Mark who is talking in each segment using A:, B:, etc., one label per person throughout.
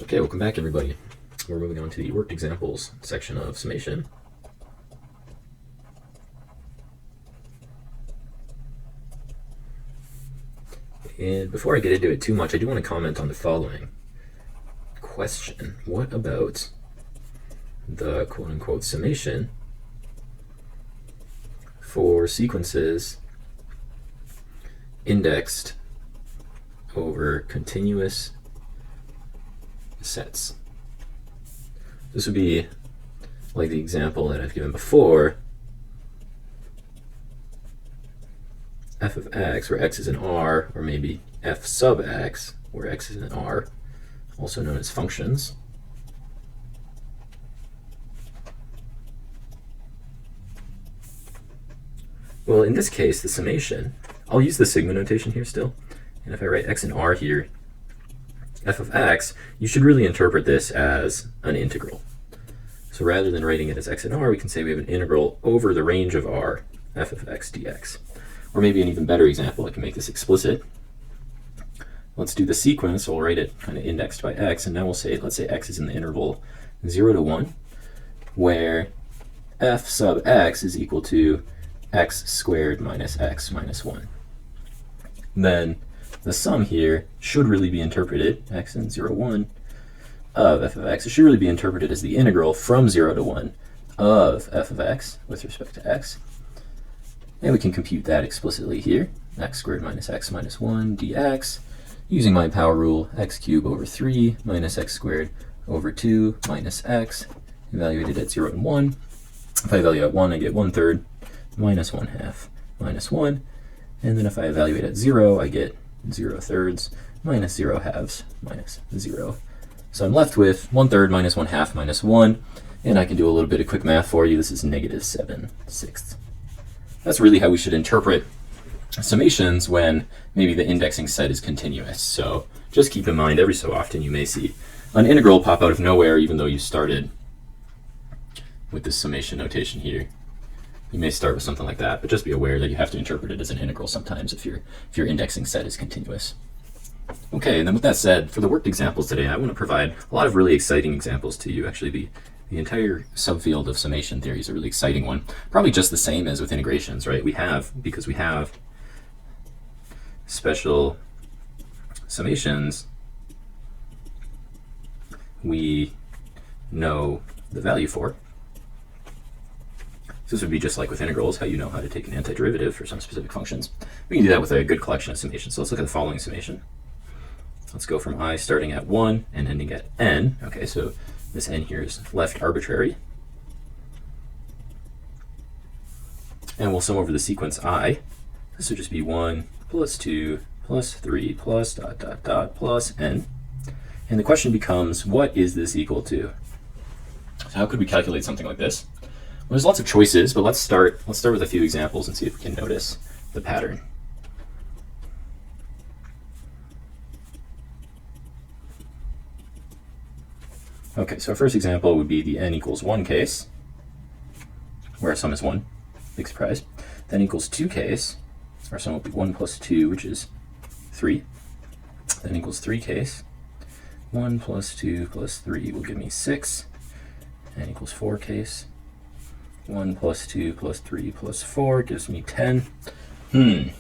A: Okay, welcome back everybody. We're moving on to the worked examples section of summation. And before I get into it too much, I do want to comment on the following question. What about the quote-unquote summation for sequences indexed over continuous sets? This would be like the example that I've given before, f of x, where x is an r, or maybe f sub x, where x is an r, also known as functions. Well, in this case, the summation, I'll use the sigma notation here still, and if I write x and r here, f of x, you should really interpret this as an integral. So rather than writing it as x and r, we can say we have an integral over the range of r, f of x dx. Or maybe an even better example, I can make this explicit. Let's do the sequence, so we'll write it kind of indexed by x, and now we'll say, let's say x is in the interval 0 to 1, where f sub x is equal to x squared minus x minus 1. Then the sum here should really be interpreted, x in 0, 1, of f of x. It should really be interpreted as the integral from 0 to 1 of f of x with respect to x. And we can compute that explicitly here, x squared minus x minus 1 dx, using my power rule, x cubed over 3 minus x squared over 2 minus x, evaluated at 0 and 1. If I evaluate at 1, I get 1/3 minus 1/2 minus 1. And then if I evaluate at 0, I get 0/3 minus 0/2 minus 0. So I'm left with 1/3 minus 1/2 minus 1, and I can do a little bit of quick math for you. This is -7/6. That's really how we should interpret summations when maybe the indexing set is continuous. So just keep in mind, every so often you may see an integral pop out of nowhere, even though you started with this summation notation here. You may start with something like that, but just be aware that you have to interpret it as an integral sometimes if your indexing set is continuous. Okay, and then with that said, for the worked examples today, I want to provide a lot of really exciting examples to you. Actually, the entire subfield of summation theory is a really exciting one. Probably just the same as with integrations, right? Because we have special summations, we know the value for. So this would be just like with integrals, how you know how to take an antiderivative for some specific functions. We can do that with a good collection of summations. So let's look at the following summation. Let's go from I starting at 1 and ending at n. Okay, so this n here is left arbitrary. And we'll sum over the sequence I. This would just be 1 plus 2 plus 3 plus ... plus n. And the question becomes, what is this equal to? So how could we calculate something like this? Well, there's lots of choices, but let's start with a few examples and see if we can notice the pattern. Okay, so our first example would be the n equals 1 case, where our sum is 1, big surprise. Then equals 2 case, our sum will be 1 plus 2, which is 3. Then equals 3 case, 1 plus 2 plus 3 will give me 6. N equals 4 case, 1 plus 2 plus 3 plus 4 gives me 10. Am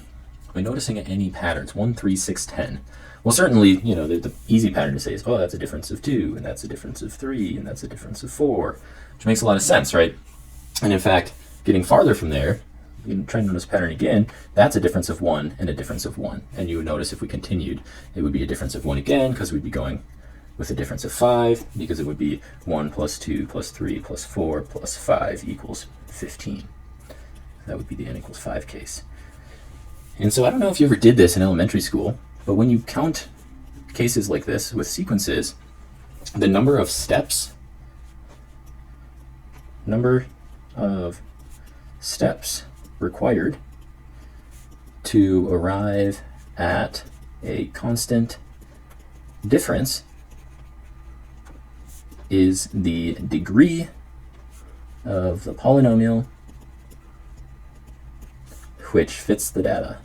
A: I noticing any patterns? 1, 3, 6, 10. Well, certainly, the easy pattern to say is, oh, that's a difference of 2, and that's a difference of 3, and that's a difference of 4, which makes a lot of sense, right? And in fact, getting farther from there, trying to notice pattern again, that's a difference of 1 and a difference of 1. And you would notice if we continued, it would be a difference of 1 again, because we'd be going with a difference of 5, because it would be 1 plus 2 plus 3 plus 4 plus 5 equals 15. That would be the n equals 5 case. And so I don't know if you ever did this in elementary school, but when you count cases like this with sequences, the number of steps required to arrive at a constant difference is the degree of the polynomial which fits the data.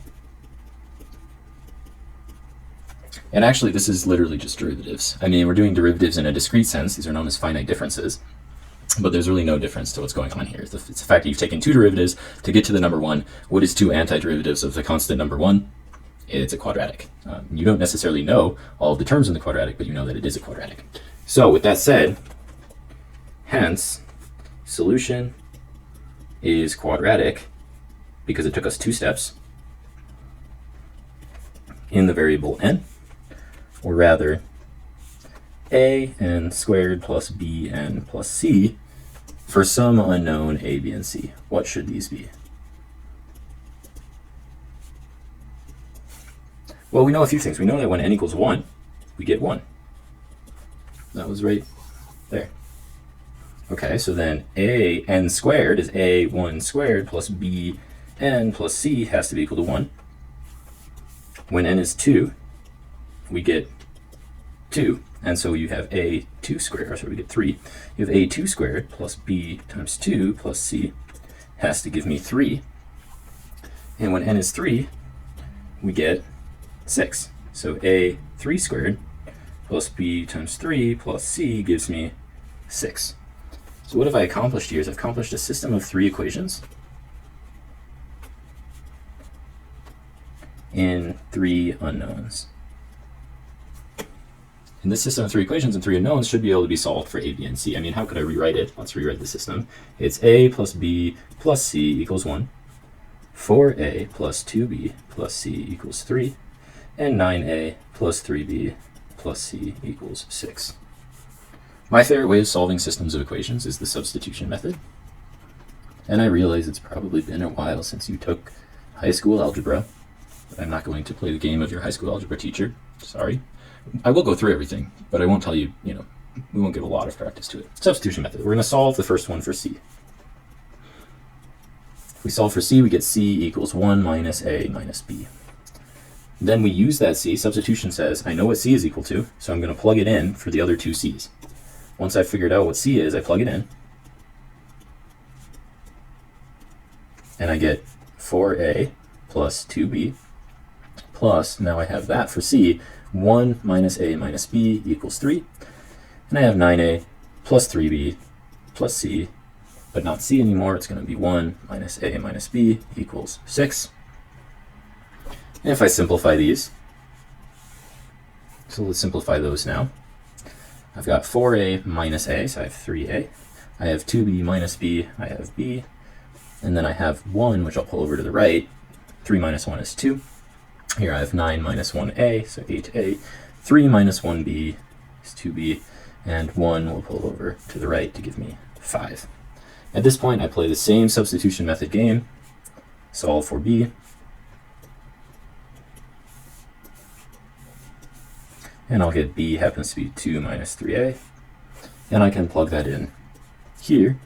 A: And actually, this is literally just derivatives. I mean, we're doing derivatives in a discrete sense. These are known as finite differences. But there's really no difference to what's going on here. It's the fact that you've taken two derivatives to get to the number 1. What is two antiderivatives of the constant number 1? It's a quadratic. You don't necessarily know all of the terms in the quadratic, but you know that it is a quadratic. So with that said, hence, solution is quadratic because it took us 2 steps in the variable n, or rather a n squared plus b n plus c for some unknown a, b, and c. What should these be? Well, we know a few things. We know that when n equals 1, we get 1. That was right there. Okay, so then a n squared is a 1 squared plus b n plus c has to be equal to 1. When n is 2, we get 2. And so you have a 2 squared, or so we get 3. You have a 2 squared plus b times 2 plus c has to give me 3. And when n is 3, we get 6. So a 3 squared plus b times 3 plus c gives me 6. So what have I accomplished here is I've accomplished a system of 3 equations in 3 unknowns. And this system of 3 equations and 3 unknowns should be able to be solved for a, b, and c. I mean, how could I rewrite it? Let's rewrite the system. It's a plus b plus c equals 1, 4a plus 2b plus c equals 3, and 9a plus 3b plus c equals 6. My favorite way of solving systems of equations is the substitution method. And I realize it's probably been a while since you took high school algebra. I'm not going to play the game of your high school algebra teacher. Sorry. I will go through everything, but I won't tell you, we won't give a lot of practice to it. Substitution method. We're going to solve the first one for c. If we solve for c, we get c equals 1 minus a minus b. Then we use that c. Substitution says, I know what c is equal to, so I'm going to plug it in for the other 2 c's. Once I've figured out what c is, I plug it in. And I get 4a plus 2b plus, now I have that for c, 1 minus a minus b equals 3. And I have 9a plus 3b plus c, but not c anymore. It's going to be 1 minus a minus b equals 6. And if I simplify these, so let's simplify those now. I've got 4a minus a, so I have 3a. I have 2b minus b, I have b. And then I have 1, which I'll pull over to the right. 3 minus 1 is 2. Here I have 9 minus 1a, so 8a. 3 minus 1b is 2b. And 1 will pull over to the right to give me 5. At this point, I play the same substitution method game. Solve for b. And I'll get b happens to be 2 minus 3a. And I can plug that in here.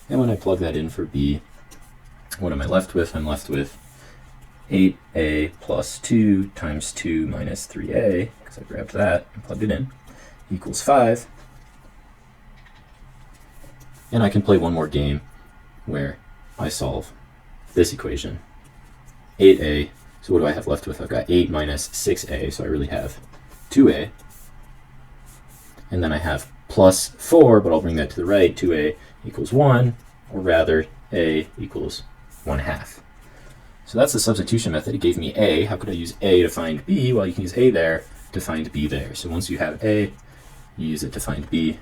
A: And when I plug that in for b, what am I left with? I'm left with 8a plus 2 times 2 minus 3a, because I grabbed that and plugged it in, equals 5. And I can play one more game where I solve this equation. 8a, so what do I have left with? I've got 8 minus 6a, so I really have 2a. And then I have plus 4, but I'll bring that to the right. 2a equals 1, or rather, a equals 1/2. So that's the substitution method. It gave me a. How could I use a to find b? Well, you can use a there to find b there. So once you have a, you use it to find b.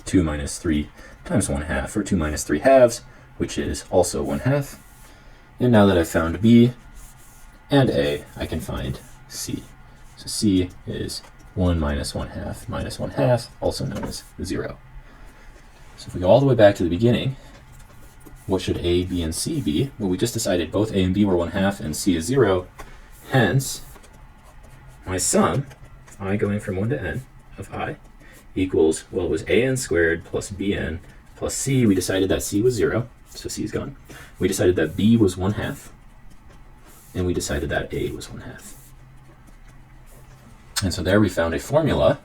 A: 2 minus 3 times 1/2, or 2 minus 3/2, which is also 1/2. And now that I've found b and a, I can find c. So c is 1 minus 1/2 minus 1/2, also known as 0. So if we go all the way back to the beginning, what should a, b, and c be? Well, we just decided both a and b were 1/2 and c is 0. Hence, my sum, I going from 1 to n of I, equals, well, it was an squared plus bn plus c. We decided that c was 0, so c is gone. We decided that b was 1/2, and we decided that a was 1/2. And so there we found a formula,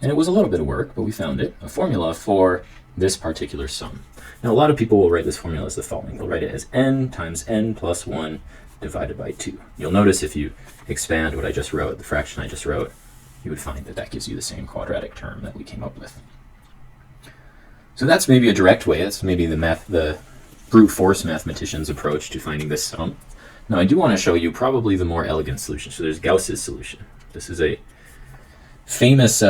A: and it was a little bit of work, but we found it, a formula for this particular sum. Now, a lot of people will write this formula as the following. They'll write it as n times n plus 1 divided by 2. You'll notice if you expand what I just wrote, the fraction I just wrote, you would find that that gives you the same quadratic term that we came up with. So that's maybe a direct way. That's maybe the brute force mathematician's approach to finding this sum. Now I do want to show you probably the more elegant solution. So there's Gauss's solution. This is a famous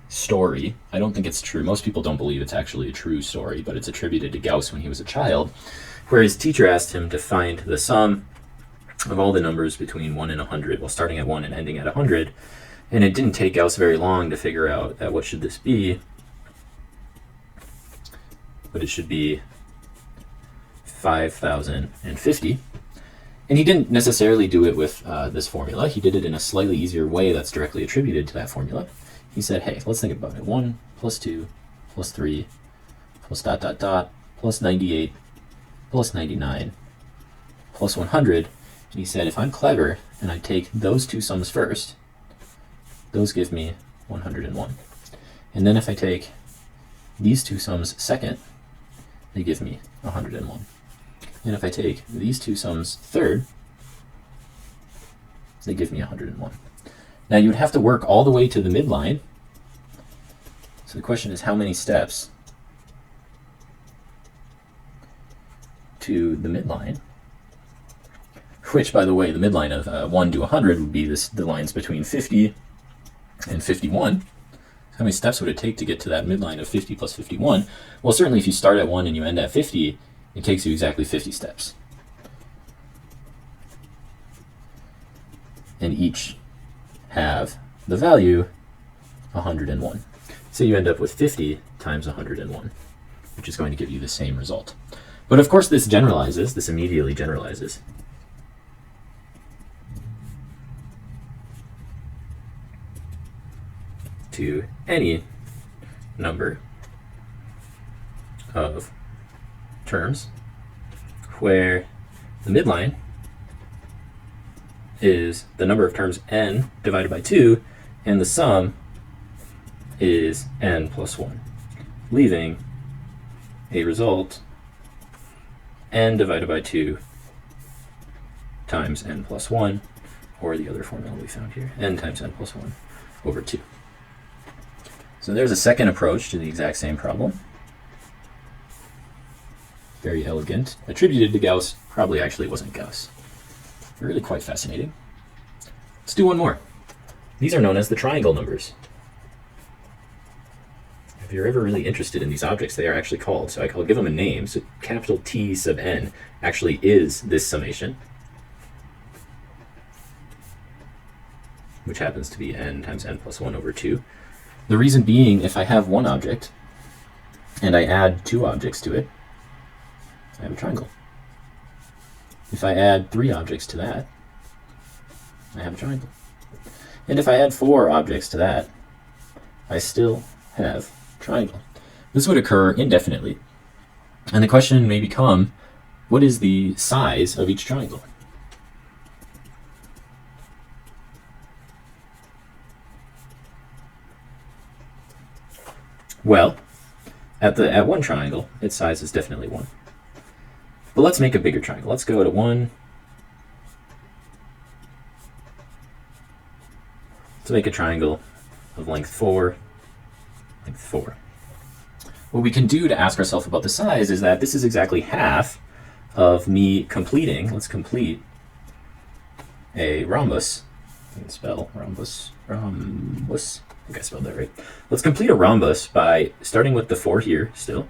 A: story. I don't think it's true. Most people don't believe it's actually a true story, but it's attributed to Gauss when he was a child, where his teacher asked him to find the sum of all the numbers between 1 and 100, well, starting at 1 and ending at 100. And it didn't take Gauss very long to figure out that what should this be, but it should be 5,050. And he didn't necessarily do it with this formula. He did it in a slightly easier way that's directly attributed to that formula. He said, hey, let's think about it. 1 plus 2 plus 3 plus ... plus 98 plus 99 plus 100. And he said, if I'm clever and I take those two sums first, those give me 101. And then if I take these two sums second, they give me 101. And if I take these two sums third, they give me 101. Now you would have to work all the way to the midline. So the question is, how many steps to the midline? Which, by the way, the midline of 1 to 100 would be the lines between 50 and 51. So how many steps would it take to get to that midline of 50 plus 51? Well, certainly if you start at 1 and you end at 50, it takes you exactly 50 steps. And each have the value 101. So you end up with 50 times 101, which is going to give you the same result. But of course this generalizes, this immediately generalizes. To any number of terms where the midline is the number of terms n divided by 2 and the sum is n plus 1, leaving a result n divided by 2 times n plus 1, or the other formula we found here, n times n plus 1 over 2. So there's a second approach to the exact same problem. Very elegant. Attributed to Gauss, probably actually wasn't Gauss. Really quite fascinating. Let's do one more. These are known as the triangle numbers. If you're ever really interested in these objects, they are actually called. So I'll give them a name. So capital T sub n actually is this summation, which happens to be n times n plus 1 over 2. The reason being, if I have one object and I add two objects to it, I have a triangle. If I add three objects to that, I have a triangle. And if I add four objects to that, I still have a triangle. This would occur indefinitely. And the question may become, what is the size of each triangle? Well, at one triangle, its size is definitely 1. But let's make a bigger triangle. Let's go to 1. Let's make a triangle of length 4, length 4. What we can do to ask ourselves about the size is that this is exactly half of me completing, let's complete a rhombus. I can spell rhombus. I think I spelled that right. Let's complete a rhombus by starting with the 4 here still,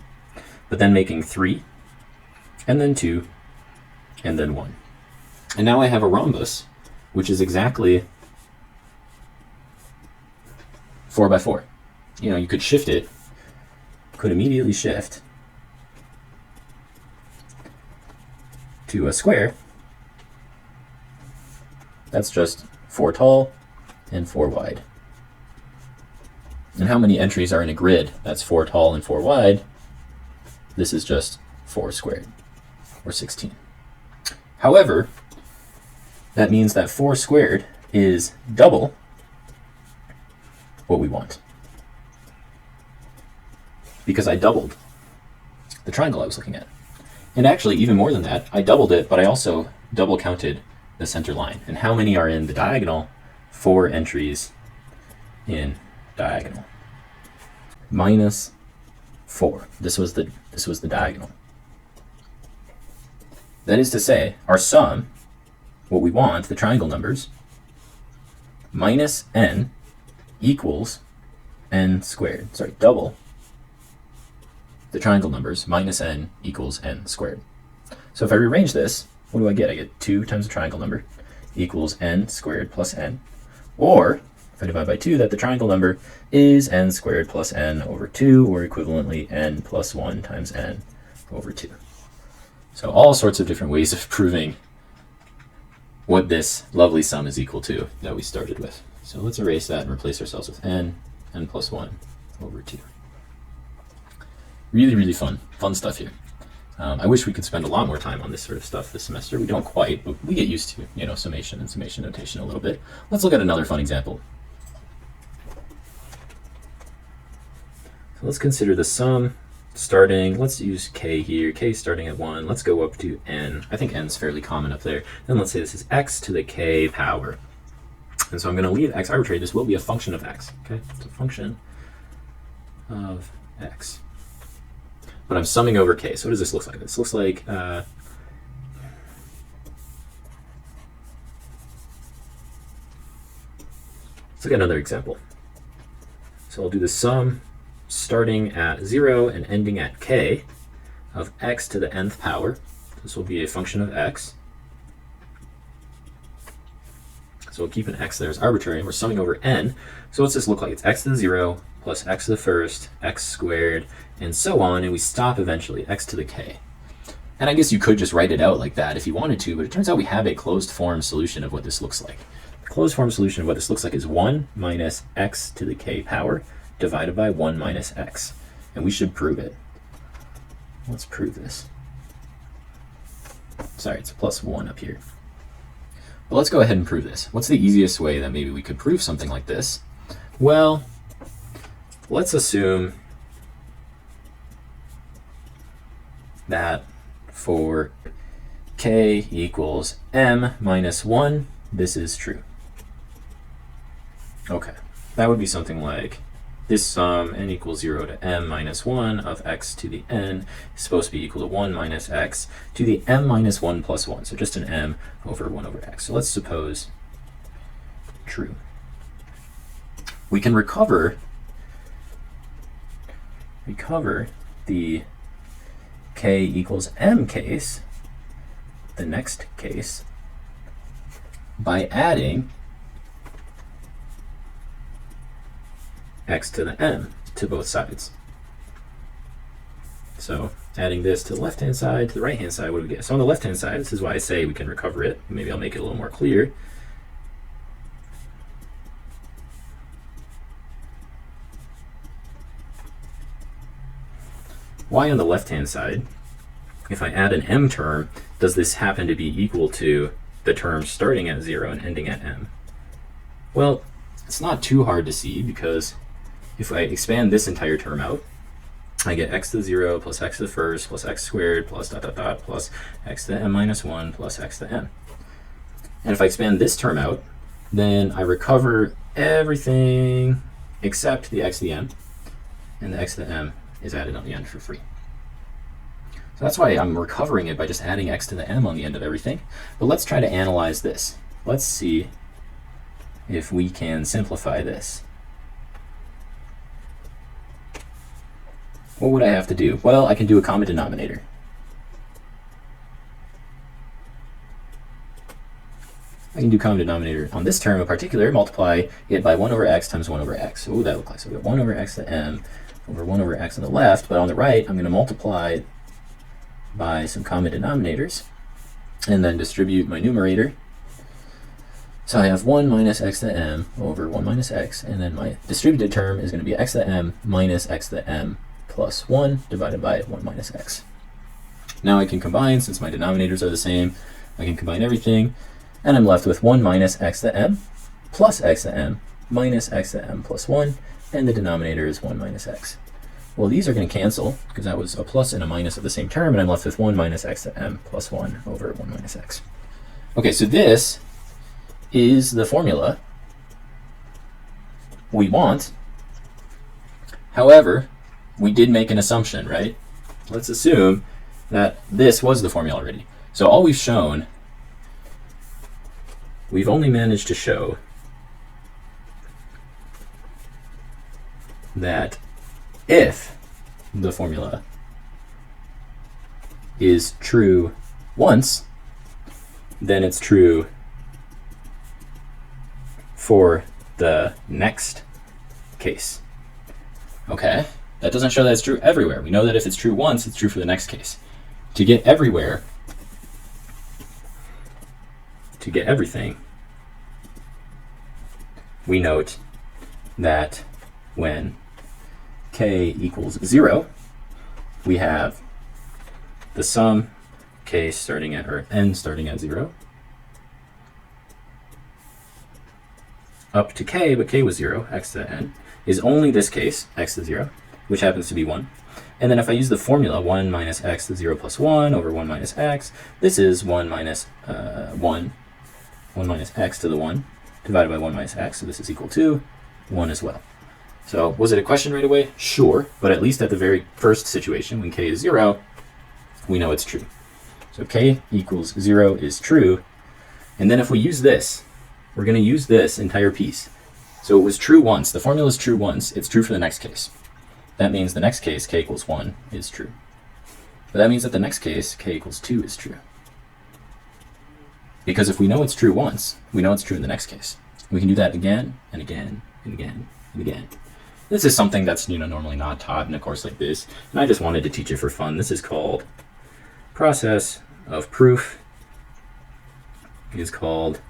A: but then making 3, and then 2, and then 1. And now I have a rhombus, which is exactly 4 by 4. You know, you could shift it, could immediately shift to a square. That's just 4 tall and 4 wide. And how many entries are in a grid? That's 4 tall and 4 wide. This is just 4 squared, or 16. However, that means that 4 squared is double what we want, because I doubled the triangle I was looking at. And actually, even more than that, I doubled it, but I also double counted the center line. And how many are in the diagonal? 4 entries in diagonal. Minus 4. This was the diagonal. That is to say, our sum, what we want, the triangle numbers, minus n equals n squared. Sorry, double the triangle numbers, minus n equals n squared. So if I rearrange this, what do I get? I get 2 times the triangle number equals n squared plus n. Or, if I divide by 2, that the triangle number is n squared plus n over 2, or equivalently n plus 1 times n over 2. So all sorts of different ways of proving what this lovely sum is equal to that we started with. So let's erase that and replace ourselves with n plus 1 over 2. Really, really fun stuff here. I wish we could spend a lot more time on this sort of stuff this semester. We don't quite, but we get used to, summation and summation notation a little bit. Let's look at another fun example. So let's consider the sum starting, let's use k here, k starting at 1, let's go up to n. I think n's fairly common up there. Then let's say this is x to the k power. And so I'm going to leave x arbitrary. This will be a function of x, okay? It's a function of x. But I'm summing over k. So what does this look like? This looks like, let's look at another example. So I'll do the sum starting at 0 and ending at k of x to the nth power. This will be a function of x. So we'll keep an x there as arbitrary, and we're summing over n. So what's this look like? It's x to the 0 plus x to the first, x squared, and so on, and we stop eventually, x to the k. And I guess you could just write it out like that if you wanted to, but it turns out we have a closed form solution of what this looks like. The closed form solution of what this looks like is 1 minus x to the k power divided by 1 minus x. And we should prove it. Let's prove this. Sorry, it's a plus 1 up here. But let's go ahead and prove this. What's the easiest way that maybe we could prove something like this? Well, let's assume that for k equals m minus 1, this is true. Okay, that would be something like this sum n equals 0 to m minus 1 of x to the n is supposed to be equal to 1 minus x to the m minus 1 plus 1. So just an m over 1 over x. So let's suppose true. We can recover the k equals m case, the next case, by adding x to the m to both sides. So adding this to the left-hand side, to the right-hand side, what do we get? So on the left-hand side, this is why I say we can recover it. Maybe I'll make it a little more clear. Why on the left-hand side, if I add an m term, does this happen to be equal to the term starting at 0 and ending at m? Well, it's not too hard to see, because if I expand this entire term out, I get x to the 0 plus x to the first plus x squared plus dot dot dot plus x to the m minus 1 plus x to m. And if I expand this term out, then I recover everything except the x to the m, and the x to the m is added on the end for free. So that's why I'm recovering it by just adding x to the m on the end of everything. But let's try to analyze this. Let's see if we can simplify this. What would I have to do? Well, I can do a common denominator. I can do common denominator on this term in particular, multiply it by 1 over x times 1 over x. So what would that look like? So we have 1 over x to the m over 1 over x on the left, but on the right, I'm going to multiply by some common denominators and then distribute my numerator. So I have 1 minus x to the m over 1 minus x, and then my distributed term is going to be x to the m minus x to the m plus 1 divided by 1 minus x. Now I can combine, since my denominators are the same, I can combine everything, and I'm left with 1 minus x to the m plus x to the m minus x to the m plus 1, and the denominator is 1 minus x. Well, these are going to cancel because that was a plus and a minus of the same term, and I'm left with 1 minus x to m plus 1 over 1 minus x. Okay, so this is the formula we want. However, we did make an assumption, right? Let's assume that this was the formula already. So all we've shown, we've only managed to show that if the formula is true once, then it's true for the next case. Okay, that doesn't show that it's true everywhere. We know that if it's true once, it's true for the next case. To get everywhere, to get everything, we note that when k equals 0, we have the sum k starting at, or n starting at 0, up to k, but k was 0, x to n, is only this case, x to 0, which happens to be 1. And then if I use the formula 1 minus x to 0 plus 1 over 1 minus x, this is 1 minus 1 minus x to the 1 divided by 1 minus x, so this is equal to 1 as well. So was it a question right away? Sure, but at least at the very first situation, when k is 0, we know it's true. So k equals 0 is true, and then if we use this, we're going to use this entire piece. So it was true once, the formula is true once, it's true for the next case. That means the next case, k equals 1, is true. But that means that the next case, k equals 2, is true. Because if we know it's true once, we know it's true in the next case. We can do that again, and again, and again, and again. This is something that's normally not taught in a course like this, and I just wanted to teach it for fun. This is called process of proof. It is called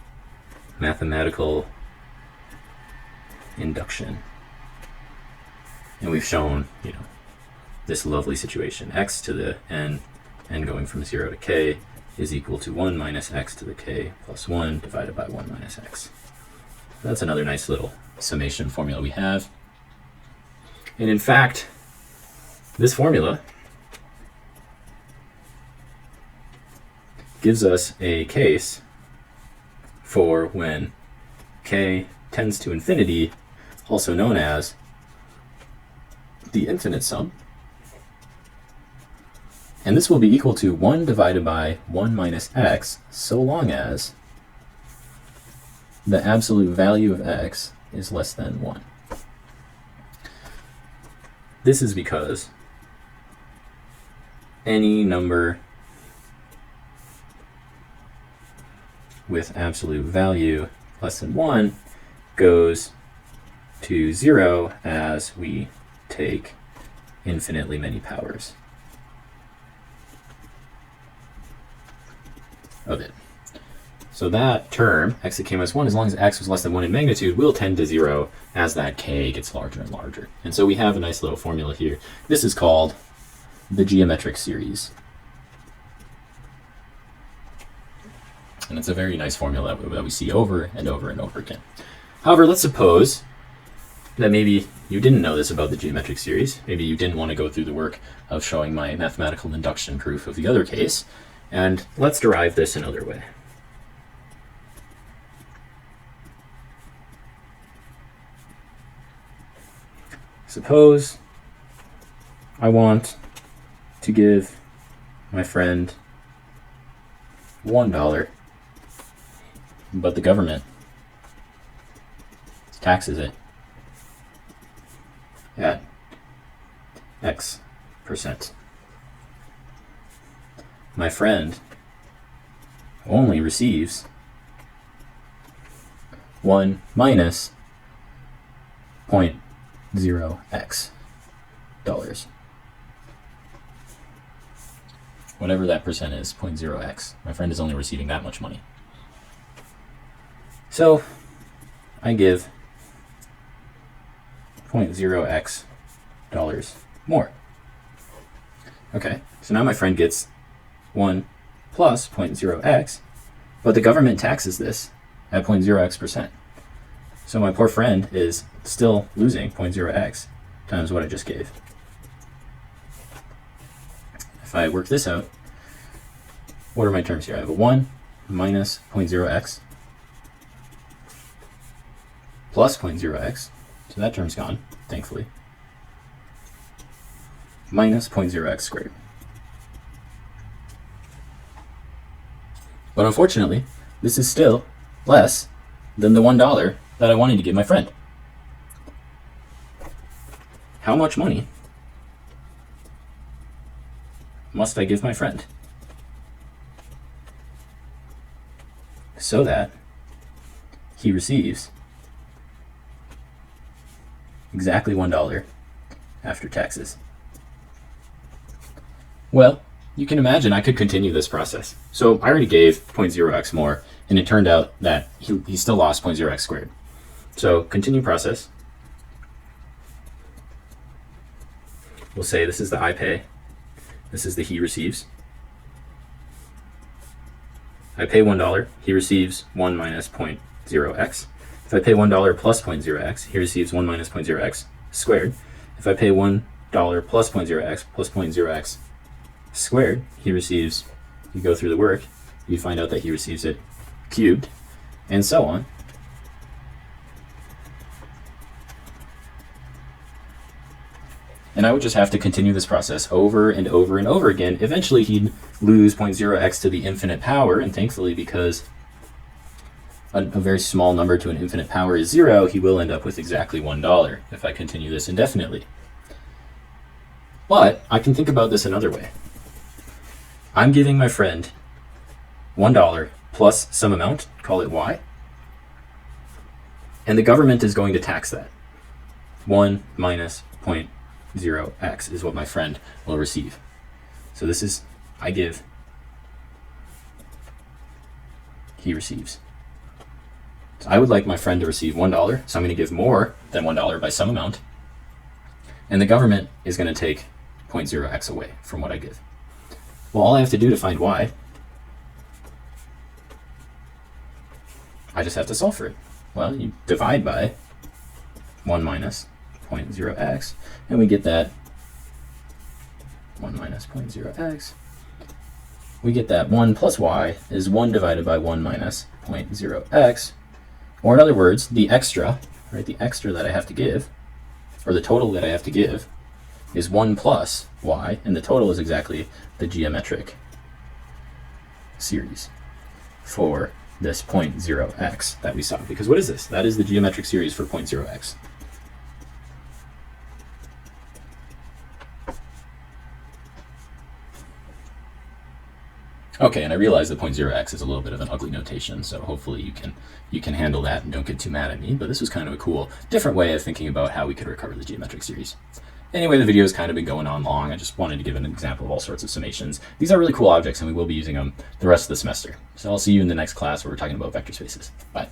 A: mathematical induction. And we've shown, this lovely situation. X to the n going from 0 to k, is equal to 1 minus x to the k plus 1 divided by 1 minus x. That's another nice little summation formula we have. And in fact, this formula gives us a case for when k tends to infinity, also known as the infinite sum. And this will be equal to 1 divided by 1 minus x, so long as the absolute value of x is less than 1. This is because any number with absolute value less than 1 goes to 0 as we take infinitely many powers of it. So that term, x to k minus 1, as long as x was less than 1 in magnitude, will tend to 0 as that k gets larger and larger. And so we have a nice little formula here. This is called the geometric series. And it's a very nice formula that we see over and over and over again. However, let's suppose that maybe you didn't know this about the geometric series. Maybe you didn't want to go through the work of showing my mathematical induction proof of the other case. And let's derive this another way. Suppose I want to give my friend $1, but the government taxes it at X%. My friend only receives 1 minus 0.0x dollars. Whatever that percent is, 0.0x. My friend is only receiving that much money. So I give 0.0x dollars more. Okay, so now my friend gets 1 plus 0.0x, but the government taxes this at 0.0x%. So my poor friend is still losing 0.0x times what I just gave. if I work this out, what are my terms here? I have a 1 minus 0.0x plus 0.0x, so that term's gone, thankfully, minus 0.0x squared. But unfortunately, this is still less than the $1 that I wanted to give my friend. How much money must I give my friend so that he receives exactly $1 after taxes? Well, you can imagine I could continue this process. So I already gave 0.0x more, and it turned out that he still lost 0.0x squared. So continue process. We'll say this is the I pay. This is the he receives. I pay $1, he receives 1 minus 0.0x. If I pay $1 plus 0.0x, he receives 1 minus 0.0x squared. If I pay $1 plus 0.0x plus 0.0x squared, he receives, you go through the work, you find out that he receives it cubed, and so on. And I would just have to continue this process over and over and over again. Eventually he'd lose 0.0x to the infinite power, and thankfully, because a very small number to an infinite power is 0, he will end up with exactly $1 if I continue this indefinitely. But I can think about this another way. I'm giving my friend $1 plus some amount, call it y, and the government is going to tax that. 1 minus 0.0x is what my friend will receive. So this is, I give, he receives. So I would like my friend to receive $1, so I'm going to give more than $1 by some amount, and the government is going to take 0.0x away from what I give. Well, all I have to do to find y, I just have to solve for it. Well, you divide by 1 minus 0.0x, and we get that 1 minus 0.0x. We get that 1 plus y is 1 divided by 1 minus 0.0x, or in other words, the extra, right, the extra that I have to give, or the total that I have to give, is 1 plus y, and the total is exactly the geometric series for this 0.0x that we saw. Because what is this? That is the geometric series for 0.0x. Okay, and I realize that 0.0x is a little bit of an ugly notation, so hopefully you can handle that and don't get too mad at me, but this was kind of a cool, different way of thinking about how we could recover the geometric series. Anyway, the video has kind of been going on long. I just wanted to give an example of all sorts of summations. These are really cool objects, and we will be using them the rest of the semester. So I'll see you in the next class where we're talking about vector spaces. Bye.